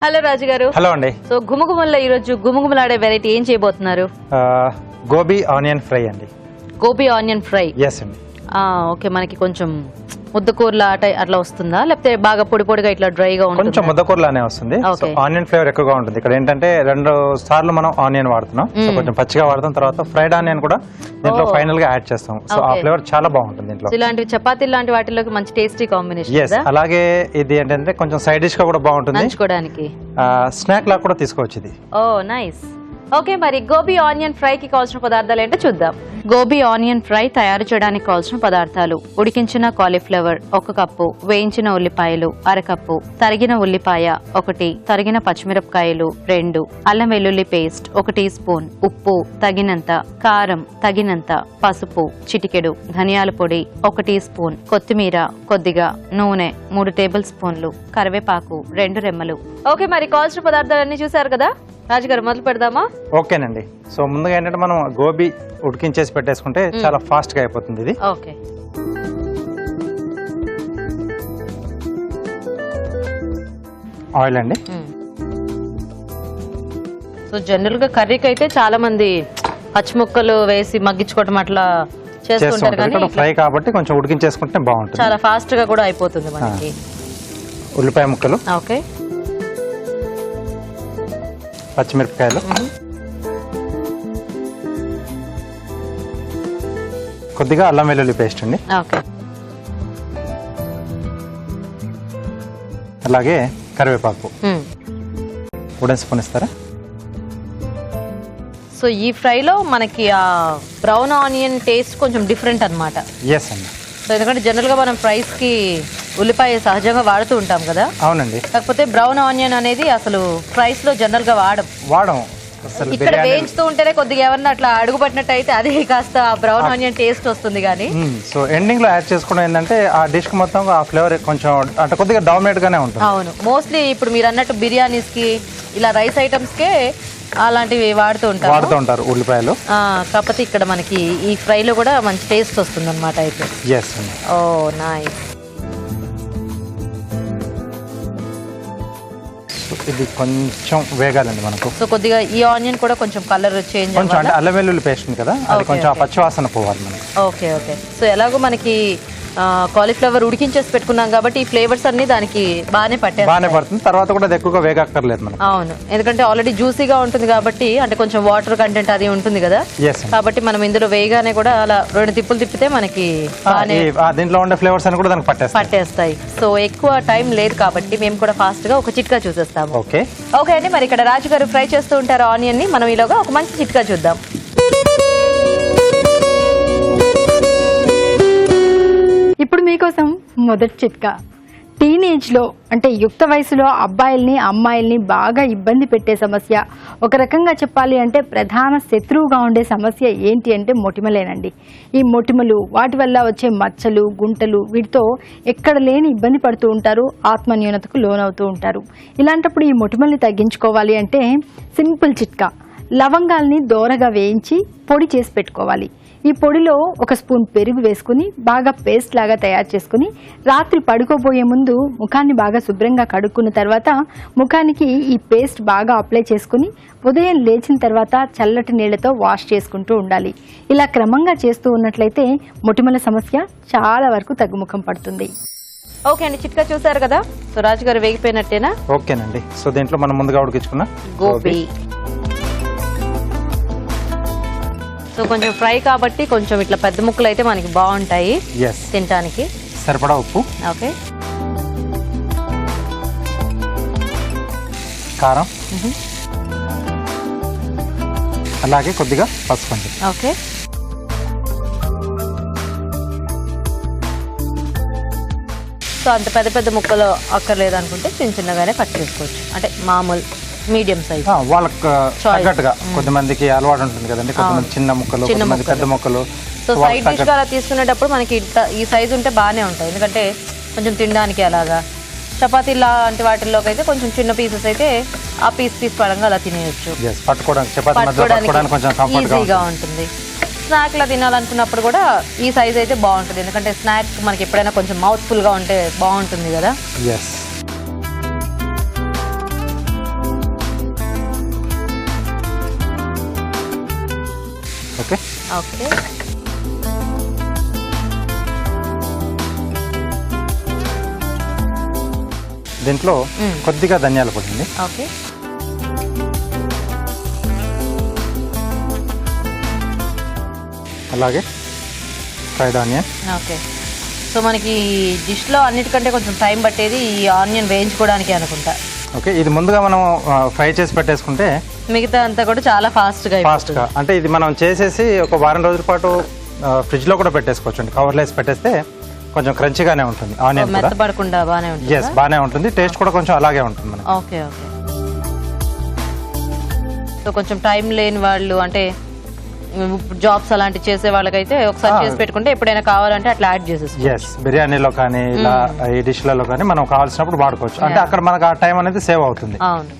Hello రాజు గారు. Hello అండి. So గుమగుమల్లో ఈ రోజు గుమగుమలాడే వెరైటీ ఏం చేయబోతున్నారు? గోబీ ఆనియన్ ఫ్రై అండి. Gobi onion fry. ఎస్ అండి. ఓకే, మనకి కొంచెం ముద్దకూరలా అట్లా వస్తుందా, లేకపోతే బాగా పొడి పొడిగా ఇట్లా డ్రైగా ఉంటుంది? కొంచెం ముద్దకూరలానే వస్తుంది. ఆనియన్ ఫ్లేవర్ ఎక్కువగా ఉంటుంది. ఇక్కడ ఏంటంటే 2 సార్లు మనం ఆనియన్ వాడుతున్నాం. సో కొంచెం పచ్చిగా వాడతాం, తర్వాత ఫ్రైడ్ ఆనియన్ కూడా దీంట్లో ఫైనల్ గా యాడ్ చేస్తాం. సో ఆ ఫ్లేవర్ చాలా బాగుంటుంది దీంట్లో. ఇలాంటి చపాతీ లాంటి వాటిలోకి మంచి టేస్టీ కాంబినేషన్. ఎస్, అలాగే ఇది ఏంటంటే కొంచెం సైడ్ డిష్ గా కూడా బాగుంటుంది, నంచుకోవడానికి. స్నాక్ లా కూడా తీసుకోవచ్చు ఇది. ఓ నైస్. ఓకే, మరి గోబీ ఆనియన్ ఫ్రై కి కావాల్సిన పదార్థాలు ఏంటో చూద్దాం. గోబీ ఆనియన్ ఫ్రై తయారు చేయడానికి కావాల్సిన పదార్థాలు: ఉడికించిన కాలీఫ్లవర్ 1 కప్పు, వేయించిన ఉల్లిపాయలు 1/2 కప్పు, తరిగిన ఉల్లిపాయ 1, తరిగిన పచ్చిమిరపకాయలు 2, అల్లం వెల్లుల్లి పేస్ట్ 1 టీ స్పూన్, ఉప్పు తగినంత, కారం తగినంత, పసుపు చిటికెడు, ధనియాల పొడి 1 టీ స్పూన్, కొత్తిమీర కొద్దిగా, నూనె 3 టేబుల్ స్పూన్లు, కరివేపాకు 2 రెమ్మలు. ఓకే, మరి కావాల్సిన పదార్థాలన్నీ చూసారు కదా రాజుగారు, మొదలు పెడదామా? ఓకేనండి. సో ముందుగా ఏంటంటే మనం గోబీ ఉడికించేసి పెట్టేసుకుంటే చాలా ఫాస్ట్ గా అయిపోతుంది ఇది. ఓకే. ఆయిల్ అండి. సో జనరల్ గా కర్రీకి అయితే చాలా మంది పచ్చిముక్కలు వేసి మగ్గించుకోవడం అట్లా చేస్తుంటారు, కానీ ఫ్రై కాబట్టి కొంచెం ఉడికించేసుకుంటే బాగుంటుంది. చాలా ఫాస్ట్ గా కూడా అయిపోతుంది మనకి. ఉల్లిపాయ ముక్కలు, ఓకే, పచ్చిమిరపకాయలు, కొద్దిగా అల్లం వెల్లుల్లి పేస్ట్ అండి. ఓకే, అలాగే కరివేపాకు 1 స్పూన్ ఇస్తారా? సో ఈ ఫ్రైలో మనకి ఆ బ్రౌన్ ఆనియన్ టేస్ట్ కొంచెం డిఫరెంట్ అన్నమాట. ఎస్ అండి. సో ఎందుకంటే జనరల్ గా మనం ఫ్రైస్ కి ఉల్లిపాయ సహజంగా వాడుతూ ఉంటాం కదా. అవునండి. కాకపోతే బ్రౌన్ ఆనియన్ అనేది అసలు ఫ్రైస్ లో జనరల్ గా వాడం. ఇక్కడ వేయించుతూ ఉంటేనే కొద్దిగా ఎవరన్నా అట్లా అడుగు పట్టినట్టు అయితే అదే కాస్త బ్రౌన్ ఆనియన్ టేస్ట్ వస్తుంది. కానీ సో ఎండింగ్ లో యాడ్ చేసుకోవడం ఏంటంటే ఆ డిష్ కి మొత్తం ఆ ఫ్లేవర్ కొంచెం అంటే కొద్దిగా డామినేట్ గానే ఉంటుంది. అవును, మోస్ట్లీ ఇప్పుడు మీరు అన్నట్టు బిర్యానీస్ కి ఇలా రైస్ ఐటమ్స్ కే అలాంటివి వాడుతూ ఉంటారు ఉల్లిపాయలు. కాకపోతే ఇక్కడ మనకి ఈ ఫ్రై లో కూడా మంచి టేస్ట్ వస్తుంది అనమాట. అయితే ఎస్ అండి. ఓ నైస్. ఇది కొంచెం వేగాలండి మనకు. సో కొద్దిగా ఈ ఆనియన్ కూడా కొంచెం కలర్ చేంజ్ కొంచెం అంటే అల్లం వెల్లుల్లి పేస్ట్ ఉంది కదా, అది కొంచెం పచ్చి వాసన పోవాలి మనకి. Okay okay. సో ఎలాగో మనకి కాలీఫ్లవర్ ఉడికించేసి పెట్టుకున్నాం కాబట్టి ఈ ఫ్లేవర్స్ అన్ని దానికి బాగానే పడుతుంది. తర్వాత కూడా ఎక్కువగా వేగక్కర్లేదు మనకి. అవును, ఎందుకంటే ఆల్రెడీ జ్యూసీగా ఉంటుంది కాబట్టి, అంటే కొంచెం వాటర్ కంటెంట్ అది ఉంటుంది కదా, కాబట్టి మనం ఇందులో వేయగానే కూడా అలా 2 తిప్పులు తిప్పితే మనకి దీంట్లో ఉండే ఫ్లేవర్స్ అని కూడా దానికి పట్టేస్తాయి. సో ఎక్కువ టైం లేదు కాబట్టి మేము కూడా ఫాస్ట్ గా ఒక చిట్కా చూసేస్తాము. ఓకే ఓకే అండి. మరి ఇక్కడ రాజు గారు ఫ్రై చేస్తూ ఉంటారు ఆనియన్ ని, మనం ఈలోగా ఒక మంచి చిట్కా చూద్దాం. ఇప్పుడు మీకోసం మొదటి చిట్కా. టీనేజ్లో అంటే యుక్త వయసులో అబ్బాయిల్ని అమ్మాయిల్ని బాగా ఇబ్బంది పెట్టే సమస్య, ఒక రకంగా చెప్పాలి అంటే ప్రధాన శత్రువుగా ఉండే సమస్య ఏంటి అంటే మొటిమలేనండి. ఈ మొటిమలు, వాటి వల్ల వచ్చే మచ్చలు, గుంటలు, వీటితో ఎక్కడ లేని ఇబ్బంది పడుతూ ఉంటారు, ఆత్మన్యూనతకు లోనవుతూ ఉంటారు. ఇలాంటప్పుడు ఈ మొటిమల్ని తగ్గించుకోవాలి అంటే సింపుల్ చిట్కా: లవంగాల్ని దోరగా వేయించి పొడి చేసి పెట్టుకోవాలి. ఈ పొడిలో 1 స్పూన్ పెరుగు వేసుకుని బాగా పేస్ట్ లాగా తయారు చేసుకుని రాత్రి పడుకోబోయే ముందు ముఖాన్ని బాగా శుభ్రంగా కడుక్కున్న తర్వాత ముఖానికి ఈ పేస్ట్ బాగా అప్లై చేసుకుని ఉదయం లేచిన తర్వాత చల్లటి నీళ్లతో వాష్ చేసుకుంటూ ఉండాలి. ఇలా క్రమంగా చేస్తూ ఉన్నట్లయితే మొటిమల సమస్య చాలా వరకు తగ్గుముఖం పడుతుంది. ఓకే అండి, చిట్కా చూసారు కదా. సో రాజు గారు వేగిపోయినట్టేనా? ఓకేనండి. సో దీంట్లో మనం ముందుగా ఉడికించుకున్న గోబీ. సో కొంచెం ఫ్రై కాబట్టి కొంచెం ఇట్లా పెద్ద ముక్కలు అయితే మనకి బాగుంటాయి తినడానికి. సరిపడా ఉప్పు, ఓకే, కారం, అలాగే కొద్దిగా పసుపు అండి. ఓకే. సో అంత పెద్ద ముక్కలు అక్కర్లేదు అనుకుంటే చిన్నగానే కట్ చేసుకోవచ్చు, అంటే మామూలు మీడియం సైజ్. వాళ్ళకి తగ్గట్టుగా, కొంతమందికి అలవాటు ఉంటుంది కదండి, కొంతమంది చిన్న ముక్కలు, కొంతమంది పెద్ద ముక్కలు. సో సైడ్ డిష్ గా అలా తీసుకునేటప్పుడు మనకి ఈ సైజ్ ఉంటే బాగానే ఉంటాయి, ఎందుకంటే కొంచెం తినడానికి అలాగా. చపాతీ లాంటి వాటిల్లోకి అయితే కొంచెం చిన్న పీసెస్ అయితే ఆ పీస్ పరంగా అలా తినేయచ్చు, పట్టుకోవడానికి ఈజీగా ఉంటుంది. స్నాక్ లా తినాలనుకున్నప్పుడు కూడా ఈ సైజ్ అయితే బాగుంటుంది, ఎందుకంటే స్నాక్ మనకి ఎప్పుడైనా కొంచెం మౌత్ ఫుల్ గా ఉంటే బాగుంటుంది కదా. ఓకే. దీంట్లో కొద్దిగా ధనియాల పొడి అండి. ఓకే. అలాగే ఫ్రైడ్ ఆనియన్. ఓకే. సో మనకి డిష్లో అన్నిటికంటే కొంచెం టైం పట్టేది ఈ ఆనియన్ వేయించుకోవడానికి అనుకుంటా. ఓకే, ఇది ముందుగా మనం ఫ్రై చేసి పెట్టేసుకుంటే మిగతా అంతా కూడా చాలా ఫాస్ట్గా అంటే ఇది మనం చేసేసి ఒక వారం రోజుల పాటు ఫ్రిడ్జ్లో కూడా పెట్టేసుకోవచ్చు అండి. కవర్లో వేసి పెట్టేస్తే కొంచెం క్రంచిగానే ఉంటుంది. ఆనియన్ కూడా మెత్తపడకుండా బాగానే ఉంటుంది. ఎస్, బాగానే ఉంటుంది. టేస్ట్ కూడా కొంచెం అలాగే ఉంటుంది మనకి. ఓకే. ఓకే. సో కొంచెం టైం లేని వాళ్ళు, అంటే జాబ్స్ అలాంటి చేసే వాళ్ళకైతే ఒకసారి చేసి పెట్టుకుంటే ఎప్పుడైనా కావాలంటే అట్లా యాడ్ చేసేసుకోవచ్చు. ఎస్, బిర్యానీలో కానీ ఇలా ఈ డిష్లలో కానీ మనం కావాల్సినప్పుడు వాడుకోవచ్చు. అంటే అక్కడ మనకు ఆ టైం అనేది సేవ్ అవుతుంది. అవును.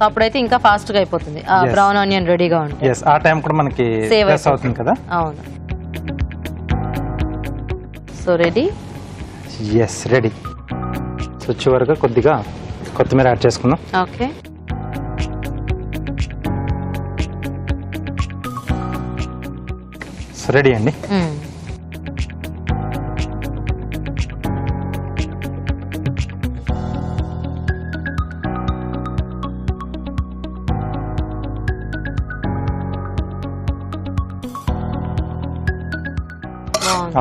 అప్పుడైతే ఇంకా ఫాస్ట్ గా అయిపోతుంది. బ్రౌన్ ఆనియన్ రెడీగా ఉంటుంది. ఎస్, ఆ టైం కూడా మనకి సేవ్ అవుతుంది కదా. అవును. So ready. Yes, ready. So చివరిగా కొద్దిగా కొత్తిమీర యాడ్ చేసుకుందాం. ఓకే. సో రెడీ అండి.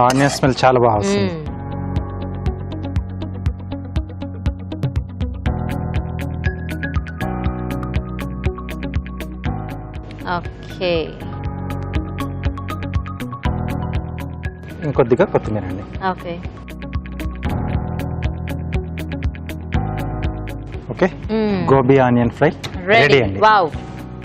ఆనియన్ స్మెల్ చాలా బాగా వస్తుంది. ఓకే. ఇంకొద్దిగా కొత్తిమీర అండి. Okay. Okay, gobi onion fry ready అండి. Wow,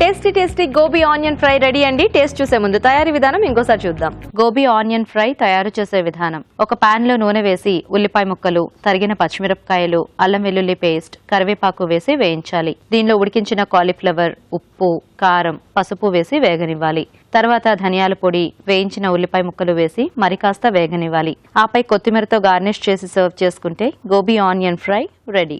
tasty gobi onion fry ready అండి. టేస్ట్ చూసే ముందు తయారీ విధానం ఇంకోసారి చూద్దాం. గోబీ ఆనియన్ ఫ్రై తయారు చేసే విధానం: ఒక పాన్ లో నూనె వేసి ఉల్లిపాయ ముక్కలు, తరిగిన పచ్చిమిరపకాయలు, అల్లం వెల్లుల్లి పేస్ట్, కరివేపాకు వేసి వేయించాలి. దీనిలో ఉడికించిన కాలీఫ్లవర్, ఉప్పు, కారం, పసుపు వేసి వేగనివ్వాలి. తర్వాత ధనియాల పొడి, వేయించిన ఉల్లిపాయ ముక్కలు వేసి మరి కాస్త వేగనివ్వాలి. ఆపై కొత్తిమీరతో గార్నిష్ చేసి సర్వ్ చేసుకుంటే గోబీ ఆనియన్ ఫ్రై రెడీ.